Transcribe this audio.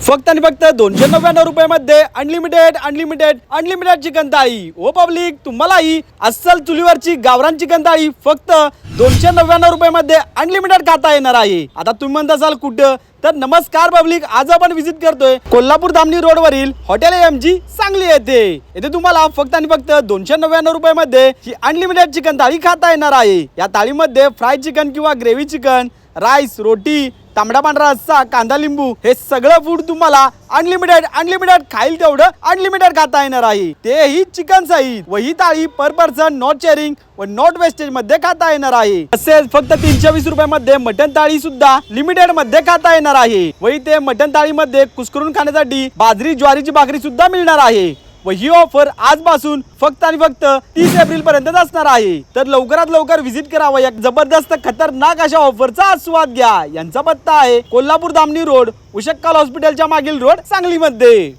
फक्त आणि फक्त 299 रुपयामध्ये अनलिमिटेड अनलिमिटेड अनलिमिटेड चिकन थाळी। ओ पब्लिक, तुम्हालाही अस्सल चुलीवरची गावरान चिकन थाळी फक्त 299 रुपयामध्ये अनलिमिटेड खाता येणार आहे। आता तुम्ही म्हणत असाल कुठं, तर नमस्कार पब्लिक, आज आपण विजिट करतोय कोल्हापूर धामणी रोड वरील हॉटेल AMG सांगली येथे तुम्हाला फक्त आणि फक्त 299 रुपयामध्ये ही अनलिमिटेड चिकन थाळी खाता येणार आहे। या थाळीमध्ये फ्राय चिकन किंवा ग्रेव्ही चिकन, राईस, रोटी, तांबडा पांढरा रस्सा, कांदा लिंबू हे सगळं फूड तुम्हाला अनलिमिटेड अनलिमिटेड खाईल तेवढं अनलिमिटेड खाता येणार आहे, तेही चिकन सहित। व ही थाळी पर पर्सन नॉट शेअरिंग व नॉट वेस्टेज मध्ये खाता येणार आहे। तसेच फक्त 320 रुपयामध्ये मटन थाळी सुद्धा लिमिटेड मध्ये खाता येणार आहे। व इथे मटन थाळीमध्ये कुस्करून खाण्यासाठी बाजरी ज्वारीची भाकरी सुद्धा मिळणार आहे। व ही ऑफर आजपासून फक्त आणि फक्त 30 एप्रिल पर्यंत असणार आहे। तर लवकरात लवकर व्हिजिट करावं, या जबरदस्त खतरनाक अशा ऑफरचा आस्वाद घ्या। यांचा पत्ता आहे कोल्हापूर धामणी रोड, उशक्कल हॉस्पिटलच्या मागील रोड, सांगलीमध्ये।